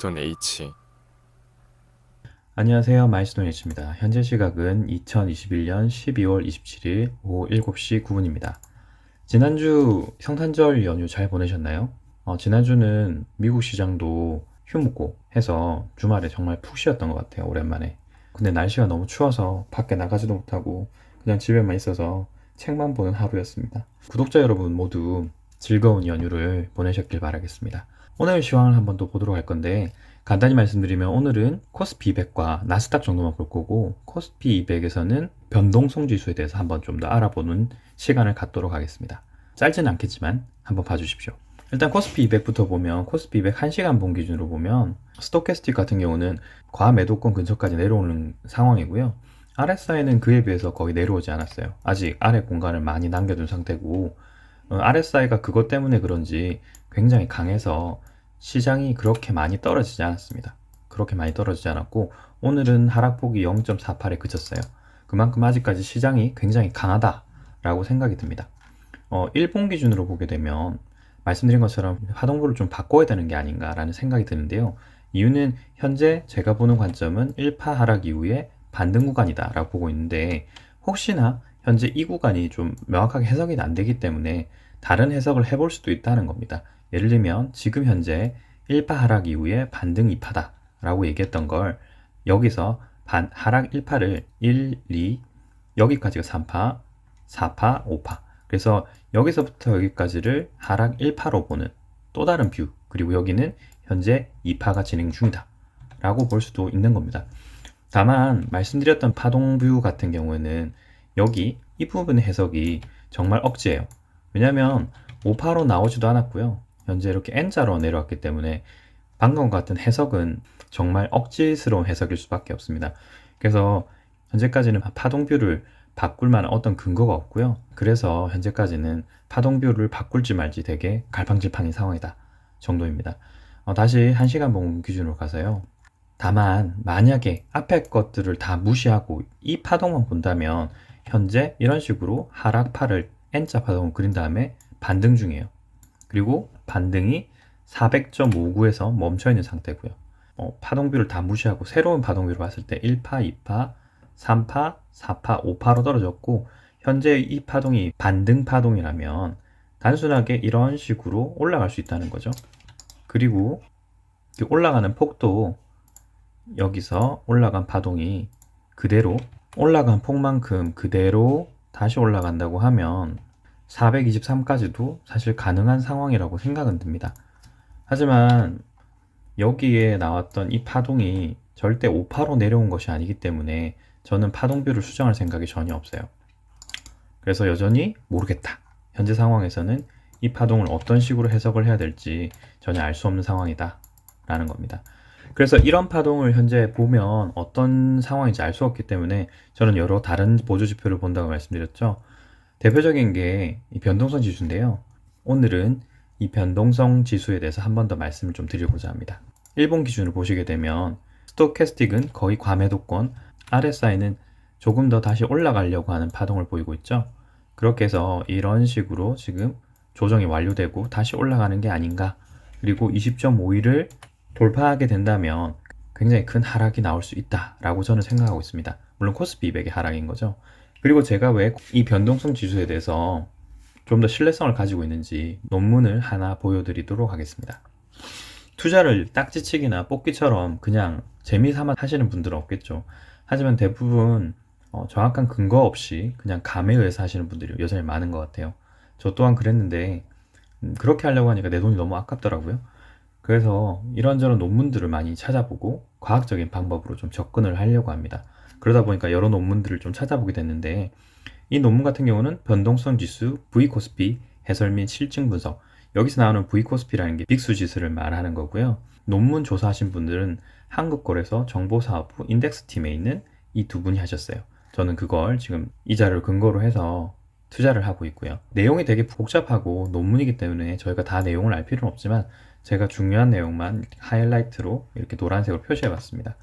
마일스톤 H. 안녕하세요. 마이스톤 H입니다. 현재 시각은 2021년 12월 27일 오후 7시 9분입니다. 지난주 성탄절 연휴 잘 보내셨나요? 지난주는 미국 시장도 휴무고 해서 주말에 정말 푹 쉬었던 것 같아요. 오랜만에. 근데 날씨가 너무 추워서 밖에 나가지도 못하고 그냥 집에만 있어서 책만 보는 하루였습니다. 구독자 여러분 모두 즐거운 연휴를 보내셨길 바라겠습니다. 오늘 시황을 한번 또 보도록 할 건데 간단히 말씀드리면 오늘은 코스피 200과 나스닥 정도만 볼 거고 코스피 200에서는 변동성 지수에 대해서 한번 좀 더 알아보는 시간을 갖도록 하겠습니다. 짧지는 않겠지만 한번 봐주십시오. 일단 코스피 200부터 보면 코스피 200 1시간 본 기준으로 보면 스토캐스틱 같은 경우는 과매도권 근처까지 내려오는 상황이고요. RSI는 그에 비해서 거의 내려오지 않았어요. 아직 아래 공간을 많이 남겨둔 상태고 RSI가 그것 때문에 그런지 굉장히 강해서 시장이 그렇게 많이 떨어지지 않았습니다. 그렇게 많이 떨어지지 않았고 오늘은 하락폭이 0.48에 그쳤어요. 그만큼 아직까지 시장이 굉장히 강하다라고 생각이 듭니다. 일본 기준으로 보게 되면 말씀드린 것처럼 하동부를 좀 바꿔야 되는 게 아닌가라는 생각이 드는데요. 이유는 현재 제가 보는 관점은 1파 하락 이후에 반등 구간이다라고 보고 있는데 혹시나 현재 이 구간이 좀 명확하게 해석이 안 되기 때문에 다른 해석을 해볼 수도 있다는 겁니다. 예를 들면 지금 현재 1파 하락 이후에 반등 2파다 라고 얘기했던 걸 여기서 하락 1파를 1, 2, 여기까지가 3파, 4파, 5파 그래서 여기서부터 여기까지를 하락 1파로 보는 또 다른 뷰 그리고 여기는 현재 2파가 진행 중이다 라고 볼 수도 있는 겁니다. 다만 말씀드렸던 파동뷰 같은 경우에는 여기 이 부분의 해석이 정말 억지예요. 왜냐하면 5파로 나오지도 않았고요. 현재 이렇게 N자로 내려왔기 때문에 방금 같은 해석은 정말 억지스러운 해석일 수밖에 없습니다. 그래서 현재까지는 파동뷰를 바꿀 만한 어떤 근거가 없고요. 그래서 현재까지는 파동뷰를 바꿀지 말지 되게 갈팡질팡인 상황이다 정도입니다. 다시 1시간 봉 기준으로 가서요. 다만 만약에 앞에 것들을 다 무시하고 이 파동만 본다면 현재 이런 식으로 하락파를 N자 파동을 그린 다음에 반등 중이에요. 그리고 반등이 400.59에서 멈춰있는 상태고요. 파동뷰를 다 무시하고 새로운 파동뷰를 봤을 때 1파, 2파, 3파, 4파, 5파로 떨어졌고 현재 이 파동이 반등 파동이라면 단순하게 이런 식으로 올라갈 수 있다는 거죠. 그리고 올라가는 폭도 여기서 올라간 파동이 그대로 올라간 폭만큼 그대로 다시 올라간다고 하면 423까지도 사실 가능한 상황이라고 생각은 듭니다. 하지만 여기에 나왔던 이 파동이 절대 5파로 내려온 것이 아니기 때문에 저는 파동뷰를 수정할 생각이 전혀 없어요. 그래서 여전히 모르겠다. 현재 상황에서는 이 파동을 어떤 식으로 해석을 해야 될지 전혀 알 수 없는 상황이다 라는 겁니다. 그래서 이런 파동을 현재 보면 어떤 상황인지 알 수 없기 때문에 저는 여러 다른 보조 지표를 본다고 말씀드렸죠. 대표적인 게 이 변동성 지수인데요. 오늘은 이 변동성 지수에 대해서 한 번 더 말씀을 좀 드리고자 합니다. 일본 기준으로 보시게 되면 스토캐스틱은 거의 과매도권, RSI는 조금 더 다시 올라가려고 하는 파동을 보이고 있죠. 그렇게 해서 이런 식으로 지금 조정이 완료되고 다시 올라가는 게 아닌가. 그리고 20.51을 돌파하게 된다면 굉장히 큰 하락이 나올 수 있다라고 저는 생각하고 있습니다. 물론 코스피 200의 하락인 거죠. 그리고 제가 왜 이 변동성 지수에 대해서 좀 더 신뢰성을 가지고 있는지 논문을 하나 보여드리도록 하겠습니다. 투자를 딱지치기나 뽑기처럼 그냥 재미삼아 하시는 분들은 없겠죠. 하지만 대부분 정확한 근거 없이 그냥 감에 의해서 하시는 분들이 여전히 많은 것 같아요. 저 또한 그랬는데 그렇게 하려고 하니까 내 돈이 너무 아깝더라고요. 그래서 이런저런 논문들을 많이 찾아보고 과학적인 방법으로 좀 접근을 하려고 합니다. 그러다 보니까 여러 논문들을 좀 찾아보게 됐는데 이 논문 같은 경우는 변동성 지수, V코스피, 해설 및 실증 분석 여기서 나오는 V코스피라는 게 빅수 지수를 말하는 거고요. 논문 조사하신 분들은 한국거래소 정보사업부 인덱스팀에 있는 이 두 분이 하셨어요. 저는 그걸 지금 이 자료를 근거로 해서 투자를 하고 있고요. 내용이 되게 복잡하고 논문이기 때문에 저희가 다 내용을 알 필요는 없지만 제가 중요한 내용만 하이라이트로 이렇게 노란색으로 표시해 봤습니다.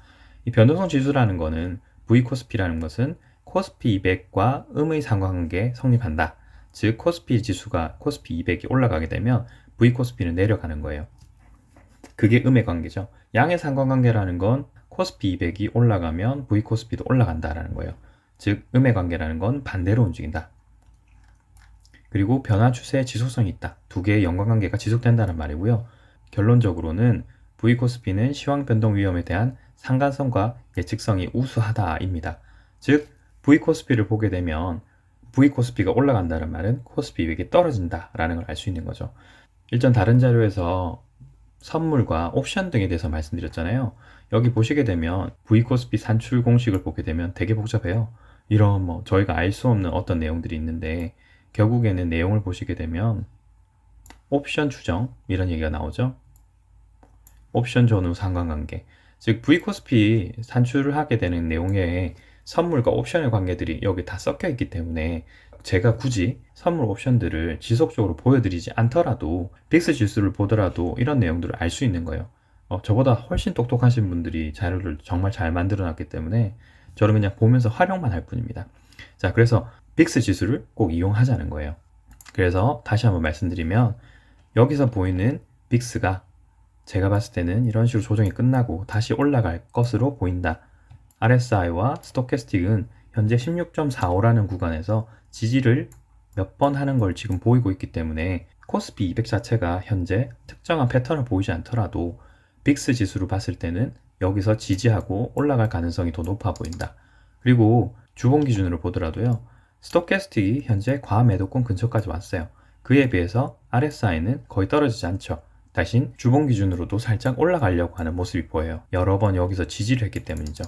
이 변동성 지수라는 거는 V코스피라는 것은 코스피 200과 음의 상관관계 성립한다. 즉 코스피 지수가 코스피 200이 올라가게 되면 V코스피는 내려가는 거예요. 그게 음의 관계죠. 양의 상관관계라는 건 코스피 200이 올라가면 V 코스피도 올라간다라는 거예요. 즉 음의 관계라는 건 반대로 움직인다. 그리고 변화 추세의 지속성이 있다. 두 개의 연관관계가 지속된다는 말이고요. 결론적으로는 V 코스피는 시황 변동 위험에 대한 상관성과 예측성이 우수하다입니다. 즉 V 코스피를 보게 되면 V 코스피가 올라간다는 말은 코스피 200이 떨어진다라는 걸 알 수 있는 거죠. 일전 다른 자료에서 선물과 옵션 등에 대해서 말씀드렸잖아요. 여기 보시게 되면 V 코스피 산출 공식을 보게 되면 되게 복잡해요. 이런 저희가 알 수 없는 어떤 내용들이 있는데 결국에는 내용을 보시게 되면 옵션 추정 이런 얘기가 나오죠. 옵션 전후 상관관계, 즉 V 코스피 산출을 하게 되는 내용에 선물과 옵션의 관계들이 여기 다 섞여 있기 때문에 제가 굳이 선물 옵션들을 지속적으로 보여드리지 않더라도 빅스 지수를 보더라도 이런 내용들을 알 수 있는 거예요. 저보다 훨씬 똑똑하신 분들이 자료를 정말 잘 만들어 놨기 때문에 저는 그냥 보면서 활용만 할 뿐입니다. 자, 그래서 빅스 지수를 꼭 이용하자는 거예요. 그래서 다시 한번 말씀드리면 여기서 보이는 빅스가 제가 봤을 때는 이런 식으로 조정이 끝나고 다시 올라갈 것으로 보인다. RSI와 스토캐스틱은 현재 16.45라는 구간에서 지지를 몇 번 하는 걸 지금 보이고 있기 때문에 코스피 200 자체가 현재 특정한 패턴을 보이지 않더라도 빅스 지수로 봤을 때는 여기서 지지하고 올라갈 가능성이 더 높아 보인다. 그리고 주봉 기준으로 보더라도요. 스토캐스틱이 현재 과매도권 근처까지 왔어요. 그에 비해서 RSI는 거의 떨어지지 않죠. 대신 주봉 기준으로도 살짝 올라가려고 하는 모습이 보여요. 여러 번 여기서 지지를 했기 때문이죠.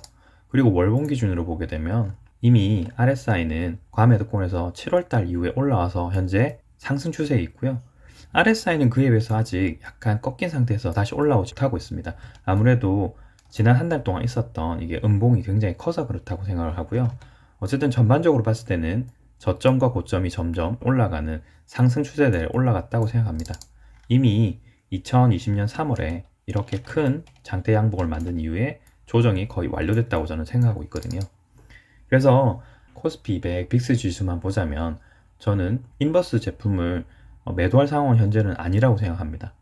그리고 월봉 기준으로 보게 되면 이미 RSI는 과매도권에서 7월달 이후에 올라와서 현재 상승 추세에 있고요. RSI는 그에 비해서 아직 약간 꺾인 상태에서 다시 올라오지 못하고 있습니다. 아무래도 지난 한 달 동안 있었던 이게 음봉이 굉장히 커서 그렇다고 생각을 하고요. 어쨌든 전반적으로 봤을 때는 저점과 고점이 점점 올라가는 상승 추세대에 올라갔다고 생각합니다. 이미 2020년 3월에 이렇게 큰 장대 양봉을 만든 이후에 조정이 거의 완료됐다고 저는 생각하고 있거든요. 그래서 코스피 200 빅스 지수만 보자면 저는 인버스 제품을 매도할 상황은 현재는 아니라고 생각합니다.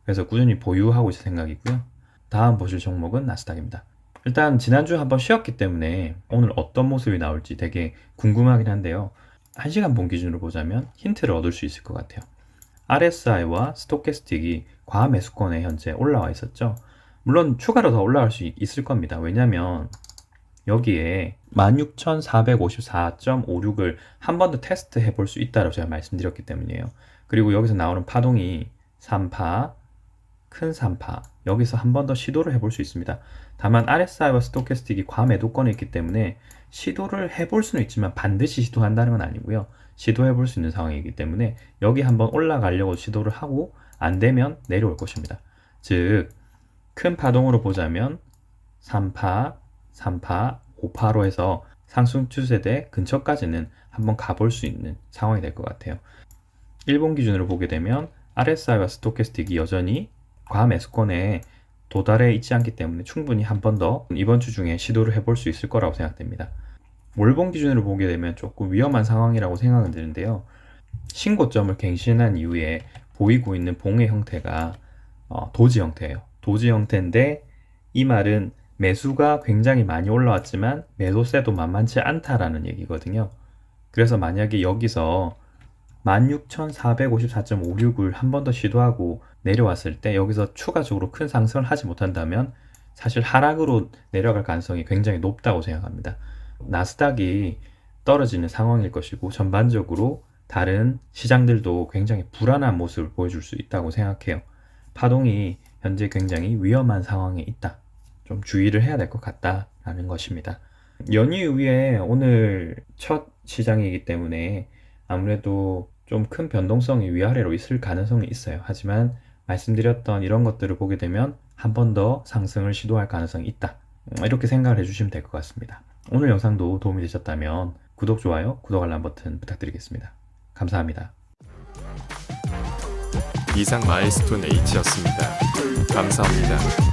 그래서 꾸준히 보유하고 있을 생각이고요. 다음 보실 종목은 나스닥입니다. 일단 지난주에 한번 쉬었기 때문에 오늘 어떤 모습이 나올지 되게 궁금하긴 한데요. 1시간 본 기준으로 보자면 힌트를 얻을 수 있을 것 같아요. RSI와 스토캐스틱이 과매수권에 현재 올라와 있었죠. 물론 추가로 더 올라갈 수 있을 겁니다. 왜냐면 여기에 16,454.56을 한 번 더 테스트 해볼 수 있다고 제가 말씀드렸기 때문이에요. 그리고 여기서 나오는 파동이 3파, 큰 3파, 여기서 한 번 더 시도를 해볼 수 있습니다. 다만 RSI와 스토캐스틱이 과매도권에 있기 때문에 시도를 해볼 수는 있지만 반드시 시도한다는 건 아니고요. 시도해볼 수 있는 상황이기 때문에 여기 한번 올라가려고 시도를 하고 안 되면 내려올 것입니다. 즉 큰 파동으로 보자면 3파, 3파, 5파로 해서 상승 추세대 근처까지는 한번 가볼 수 있는 상황이 될 것 같아요. 일본 기준으로 보게 되면 RSI와 스토캐스틱이 여전히 과매수권에 도달해 있지 않기 때문에 충분히 한 번 더 이번 주 중에 시도를 해볼 수 있을 거라고 생각됩니다. 월봉 기준으로 보게 되면 조금 위험한 상황이라고 생각은 드는데요. 신고점을 갱신한 이후에 보이고 있는 봉의 형태가 도지 형태예요. 도지 형태인데 이 말은 매수가 굉장히 많이 올라왔지만 매도세도 만만치 않다라는 얘기거든요. 그래서 만약에 여기서 16,454.56을 한 번 더 시도하고 내려왔을 때 여기서 추가적으로 큰 상승을 하지 못한다면 사실 하락으로 내려갈 가능성이 굉장히 높다고 생각합니다. 나스닥이 떨어지는 상황일 것이고 전반적으로 다른 시장들도 굉장히 불안한 모습을 보여줄 수 있다고 생각해요. 파동이 현재 굉장히 위험한 상황에 있다. 좀 주의를 해야 될 것 같다라는 것입니다. 연휴 이후에 오늘 첫 시장이기 때문에 아무래도 좀 큰 변동성이 위아래로 있을 가능성이 있어요. 하지만 말씀드렸던 이런 것들을 보게 되면 한 번 더 상승을 시도할 가능성이 있다. 이렇게 생각을 해주시면 될 것 같습니다. 오늘 영상도 도움이 되셨다면 구독, 좋아요, 구독 알람 버튼 부탁드리겠습니다. 감사합니다. 이상 마일스톤 H였습니다. 감사합니다.